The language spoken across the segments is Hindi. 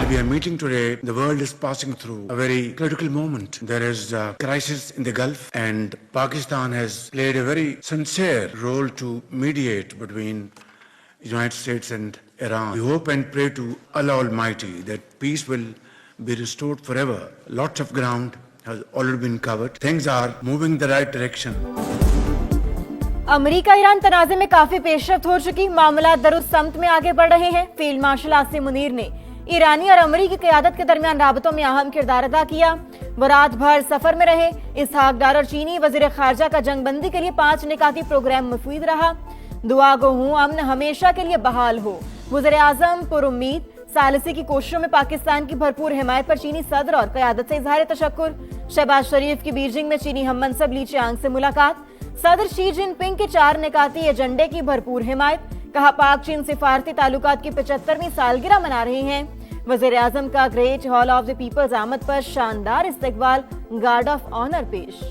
While we are meeting today, the world is passing through a very critical moment. There is a crisis in the Gulf, and Pakistan has played a very sincere role to mediate between the United States and Iran. We hope and pray to Allah Almighty that peace will be restored forever. Lots of ground has already been covered. Things are moving in the right direction. America Iran तनाज़े में काफी पेशरफ्त हो चुकी, मामला दरुस्त में आगे बढ़ रहे हैं। फील्ड मार्शल आसिम मुनीर ने ईरानी और अमेरिकी क़यादत के दरमियान राबतों में अहम किरदार अदा किया। वो रात भर सफर में रहे। इसहाक डार और चीनी वजीर खारजा का जंगबंदी के लिए 5 निकाती प्रोग्राम मुफीद रहा। दुआ गो हूं अमन हमेशा के लिए बहाल हो। वज़ीर आज़म पुरुम्मीद सालिसी की कोशिशों में पाकिस्तान की भरपूर हिमायत पर चीनी सदर और क़यादत से इज़हार तशक्कुर। शहबाज शरीफ की बीजिंग में चीनी हम मनसब ली चियांग से मुलाकात। सदर शी जिनपिंग के 4 निकाती एजेंडे की भरपूर हिमायत। कहा पाक चीन सिफारती ताल्लुकात की 75वीं सालगिरह मना रहे हैं। वज़ीर आज़म का great hall of the peoples आमद पर शानदार इस्तकबाल, गार्ड ऑफ ऑनर पेश।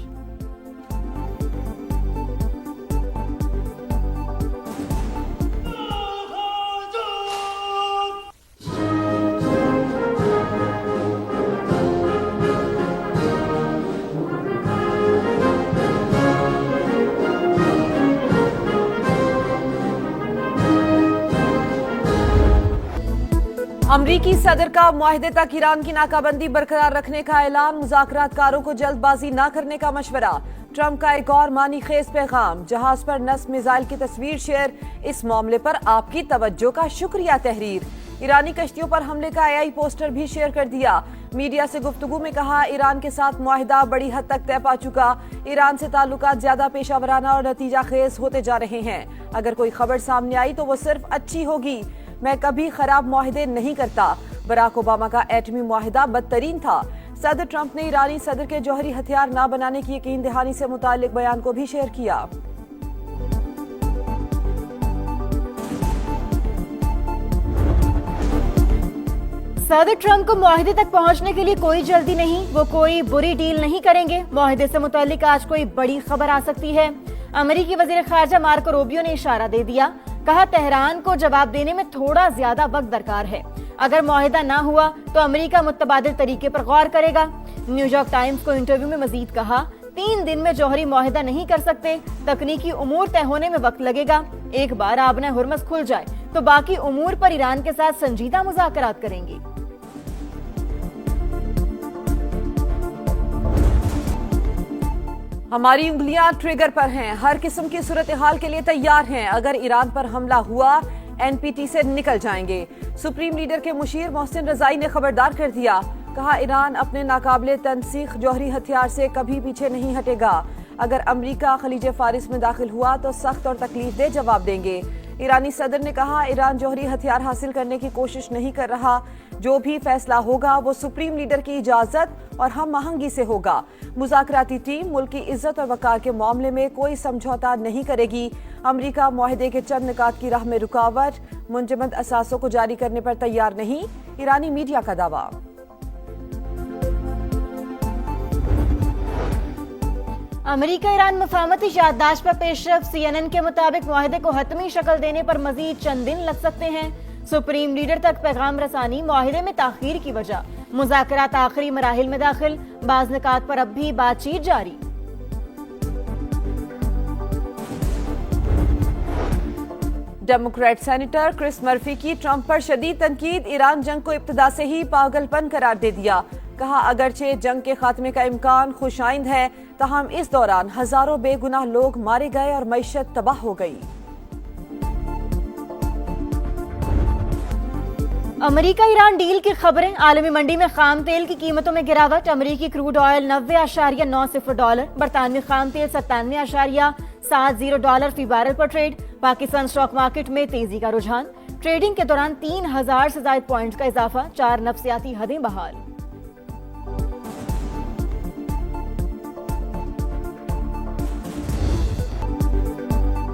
अमरीकी सदर का मुआहदे तक ईरान की नाकाबंदी बरकरार रखने का ऐलान। मुज़ाकरातकारों को जल्दबाजी न करने का मशवरा। ट्रंप का एक और मानी खेज पैगाम। जहाज पर नस्ब मिसाइल की तस्वीर शेयर। इस मामले पर आपकी तवज्जो का शुक्रिया तहरीर। ईरानी कश्तियों पर हमले का AI पोस्टर भी शेयर कर दिया। मीडिया से गुफ्तगू में कहा ईरान के साथ मुआहदा बड़ी हद तक तय पा चुका। ईरान से ताल्लुकात ज्यादा पेशावराना और नतीजा खेज होते जा रहे हैं। अगर कोई खबर सामने आई तो वो सिर्फ अच्छी होगी। मैं कभी खराब मुआहदे नहीं करता। बराक ओबामा का एटमी मुआहदा बदतरीन था। सदर ट्रंप ने ईरानी सदर के जौहरी हथियार न बनाने की यकीन दहानी से मुताल्लिक बयान को भी शेयर किया। सदर ट्रंप को मुआहदे तक पहुंचने के लिए कोई जल्दी नहीं। वो कोई बुरी डील नहीं करेंगे। मुआहदे से मुताल्लिक आज कोई बड़ी खबर आ सकती है। अमेरिकी वजीर खारजा मार्को रूबियो ने इशारा दे दिया। कहा तेहरान को जवाब देने में थोड़ा ज्यादा वक्त दरकार है। अगर मुआहिदा ना हुआ तो अमेरिका मुतबादिल तरीके पर गौर करेगा। न्यूयॉर्क टाइम्स को इंटरव्यू में मजीद कहा 3 दिन में जौहरी मुआहिदा नहीं कर सकते। तकनीकी उमूर तय होने में वक्त लगेगा। एक बार आबना हुरमस खुल जाए तो बाकी उमूर पर ईरान के साथ संजीदा मुज़ाकरात करेंगी। हमारी उंगलियां ट्रिगर पर हैं। हर किस्म की सूरत हाल के लिए तैयार हैं। अगर ईरान पर हमला हुआ NPT से निकल जाएंगे। सुप्रीम लीडर के मुशीर मोहसिन रजाई ने खबरदार कर दिया। कहा ईरान अपने नाकाबिले तनसीख जौहरी हथियार से कभी पीछे नहीं हटेगा। अगर अमेरिका खलीज फारिस में दाखिल हुआ तो सख्त और तकलीफदेह जवाब देंगे। ईरानी सदर ने कहा ईरान जौहरी हथियार हासिल करने की कोशिश नहीं कर रहा। जो भी फैसला होगा वो सुप्रीम लीडर की इजाजत और हम आहंगी से होगा। मुज़ाकराती टीम मुल्क की इज्जत और वकार के मामले में कोई समझौता नहीं करेगी। अमेरिका मुआहदे के चंद निकात की राह में रुकावट, मुंजमद असासों को जारी करने पर तैयार नहीं। ईरानी मीडिया का दावा। अमेरिका ईरान मुफाहमती याददाश्त पर पेशरफ्त। CNN के मुताबिक मुआहदे को हतमी शक्ल देने पर मजीद चंद दिन लग सकते हैं। सुप्रीम लीडर तक पैगाम रसानी। मुआहदे में ताखीर की वजह। मुज़ाकरात आखिरी मराहिल में दाखिल। बाज़ निकात पर अब भी बातचीत जारी। डेमोक्रेट सेनेटर क्रिस मर्फी की ट्रंप पर शदीद तनकीद। ईरान जंग को इब्तिदा से ही पागलपन करार दे दिया। कहा अगरचे जंग के खात्मे का इम्कान खुशाइंद है, ताहम इस दौरान हजारों बेगुनाह लोग मारे गए और मईशत तबाह हो गई। अमेरिका ईरान डील की खबरें। आलमी मंडी में खाम तेल की कीमतों में गिरावट। अमेरिकी क्रूड ऑयल $90.90। बरतानवी खाम तेल $97.70 फी बैरल पर ट्रेड। पाकिस्तान स्टॉक मार्केट में तेजी का रुझान। ट्रेडिंग के दौरान 3000 से ज्यादा पॉइंट्स का इजाफा। 4 नफ्सियाती हदें बहाल।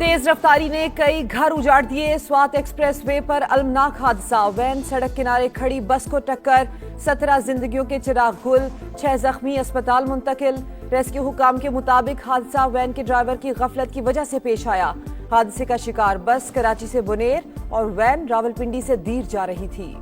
तेज रफ्तारी ने कई घर उजाड़ दिए। स्वात एक्सप्रेस वे पर अलमनाक हादसा। वैन सड़क किनारे खड़ी बस को टक्कर। 17 जिंदगियों के चिराग गुल। 6 जख्मी अस्पताल मुंतकिल। रेस्क्यू हुकाम के मुताबिक हादसा वैन के ड्राइवर की गफलत की वजह से पेश आया। हादसे का शिकार बस कराची से बुनेर और वैन रावलपिंडी से दीर जा रही थी।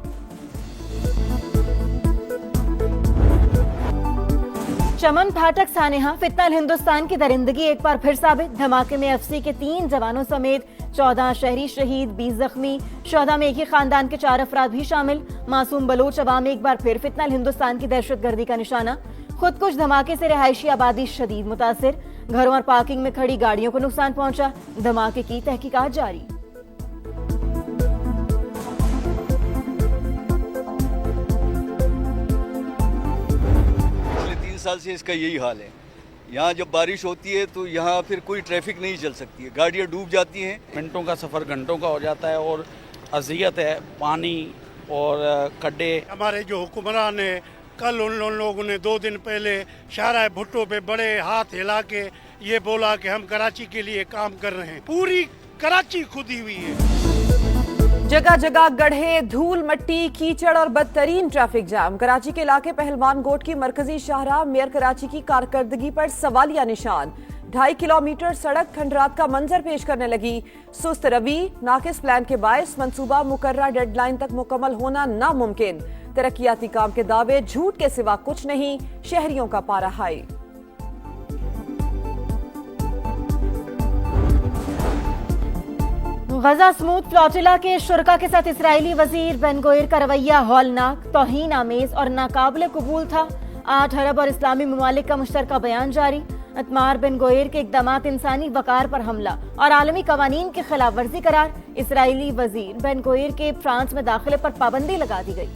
चमन फाटक सानेहा फितनल हिंदुस्तान की दरिंदगी एक बार फिर साबित। धमाके में एफसी के 3 जवानों समेत 14 शहरी शहीद, 20 जख्मी। शोहदा में एक ही खानदान के 4 अफराद भी शामिल। मासूम बलोच अवाम एक बार फिर फितनल हिंदुस्तान की दहशतगर्दी का निशाना। खुदकुश धमाके से रिहायशी आबादी शदीद मुतासिर। घरों और पार्किंग में खड़ी गाड़ियों को नुकसान पहुंचा। धमाके की तहकीकात जारी। साल से इसका यही हाल है। यहाँ जब बारिश होती है तो यहाँ फिर कोई ट्रैफिक नहीं चल सकती है, गाड़ियाँ डूब जाती हैं। मिनटों का सफ़र घंटों का हो जाता है और अज़ियत है, पानी और खड्डे। हमारे जो हुक्मरान है, कल उन लोगों ने 2 दिन पहले शाहराह भुट्टो पे बड़े हाथ हिला के ये बोला कि हम कराची के लिए काम कर रहे हैं। पूरी कराची खुदी हुई है। जगह जगह गड्ढे, धूल, मिट्टी, कीचड़ और बदतरीन ट्रैफिक जाम। कराची के इलाके पहलवान गोट की मरकजी शाहराह मेयर कराची की कारकर्दगी पर सवालिया निशान। 2.5 किलोमीटर सड़क खंडरात का मंजर पेश करने लगी। सुस्त रवि, नाकिस प्लान के बायस मंसूबा मुकर्रर डेडलाइन तक मुकम्मल होना नामुमकिन। तरक्याती काम के दावे झूठ के सिवा कुछ नहीं। शहरियों का पारा हाई। गजा स्मूथ फ्लोटिला के शुरका के साथ इसराइली वजीर बेन गोयर का रवैया हौलनाक, तौहीन आमेज और नाकाबिले कबूल था। 8 अरब और इस्लामी ममालिक का मुश्तरका बयान जारी। अतमार बेन गोयर के इकदामात इंसानी वकार पर हमला और आलमी कवानीन की खिलाफ वर्जी करार। इसराइली वजीर बेन गोयर के फ्रांस में दाखिले पर पाबंदी लगा दी गई।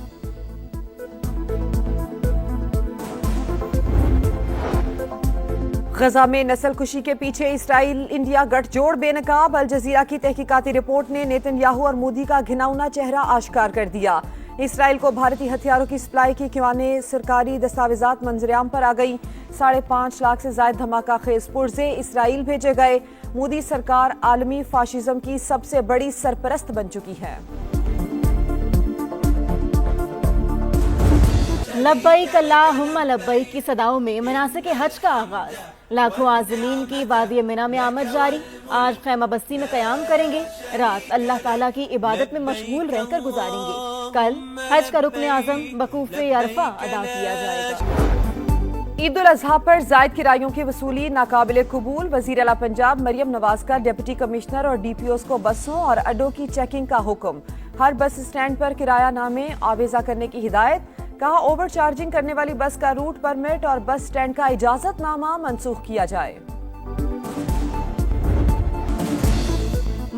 गजा में नस्ल कुशी के पीछे इसराइल इंडिया गठजोड़ बेनकाब। अल जजीरा की तहकीकाती रिपोर्ट ने नेतन्याहू और मोदी का घिनौना चेहरा आश्कार कर दिया। इसराइल को भारतीय हथियारों की सप्लाई की किवाने सरकारी दस्तावेजात मंजरेआम पर आ गई। 5.5 लाख से ज्यादा धमाका खेज पुर्जे इसराइल भेजे गए। मोदी सरकार आलमी फाशिज्म की सबसे बड़ी सरपरस्त बन चुकी है। लब्बैक अल्लाहुम्मा लब्बैक की सदाओं में मनासिक हज का आगाज। लाखों आज़मीन की वादी मिना में आमद जारी। आज खैमा बस्ती में क़याम करेंगे। रात अल्लाह ताला की इबादत में मशगूल रहकर गुजारेंगे। कल हज का रुकन आज़म बकूफ़े अरफा अदा किया जाएगा। ईद उल अजहा पर जायद किरायों की वसूली नाकाबिले कबूल। वज़ीर आला पंजाब मरियम नवाज का डिप्टी कमिश्नर और DPOs को बसों और अड्डों की चेकिंग का हुक्म। हर बस स्टैंड पर किराया नामे आवेजा करने की हिदायत। कहा ओवर चार्जिंग करने वाली बस का रूट परमिट और बस स्टैंड का इजाजतनामा मनसूख किया जाए।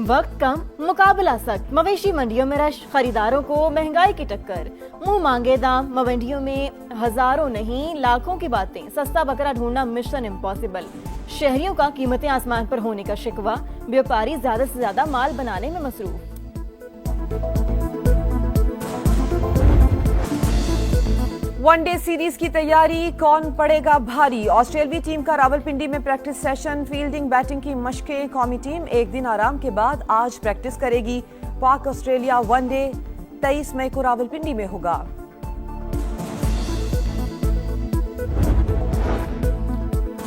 वक्त कम, मुकाबला सख्त। मवेशी मंडियों में रश, खरीदारों को महंगाई की टक्कर। मुंह मांगे दाम, मंडियों में हजारों नहीं लाखों की बातें। सस्ता बकरा ढूंढना मिशन इम्पॉसिबल। शहरियों का कीमतें आसमान पर होने का शिकवा। व्यापारी ज्यादा से ज्यादा माल बनाने में मसरूफ। वनडे सीरीज की तैयारी, कौन पड़ेगा भारी। ऑस्ट्रेलियाई टीम का रावलपिंडी में प्रैक्टिस सेशन। फील्डिंग बैटिंग की मशकें। कौमी टीम एक दिन आराम के बाद आज प्रैक्टिस करेगी। पाक ऑस्ट्रेलिया वनडे 23 मई को रावलपिंडी में होगा।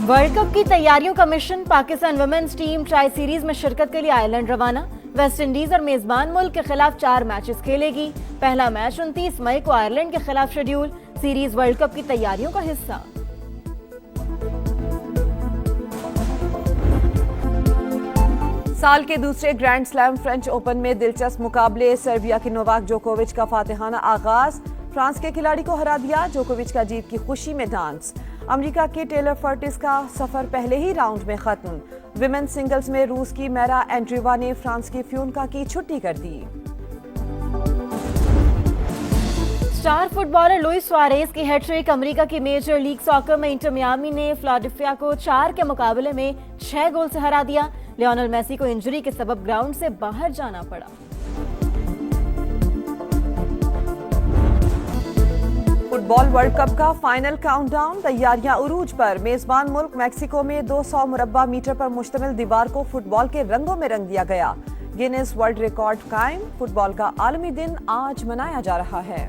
वर्ल्ड कप की तैयारियों का मिशन। Pakistan women's team tri series में शिरकत के लिए आयरलैंड रवाना। वेस्ट इंडीज और मेजबान मुल्क के खिलाफ 4 मैचेस खेलेगी। पहला मैच 29 मई को आयरलैंड के खिलाफ शेड्यूल। सीरीज वर्ल्ड कप की तैयारियों का हिस्सा। साल के दूसरे ग्रैंड स्लैम फ्रेंच ओपन में दिलचस्प मुकाबले। सर्बिया के नोवाक जोकोविच का फातिहाना आगाज। फ्रांस के खिलाड़ी को हरा दिया। जोकोविच का जीत की खुशी में डांस। अमेरिका के टेलर फर्टिस का सफर पहले ही राउंड में खत्म। विमेन सिंगल्स में रूस की मैरा एंड्रीवा ने फ्रांस की फ्यूनका की छुट्टी कर दी। स्टार फुटबॉलर लुइस सुआरेज की हैट्रिक। अमेरिका की मेजर लीग सॉकर में इंटर मियामी ने फिलाडेल्फिया को 4 के मुकाबले में 6 गोल से हरा दिया। लियोनेल मेसी को इंजरी के सबब ग्राउंड से बाहर जाना पड़ा। फुटबॉल वर्ल्ड कप का फाइनल काउंटडाउन। तैयारियां उरूज पर। मेजबान मुल्क मैक्सिको में 200 मुरब्बा मीटर पर मुश्तमिल दीवार को फुटबॉल के रंगों में रंग दिया गया। गिनीज वर्ल्ड रिकॉर्ड कायम। फुटबॉल का आलमी दिन आज मनाया जा रहा है।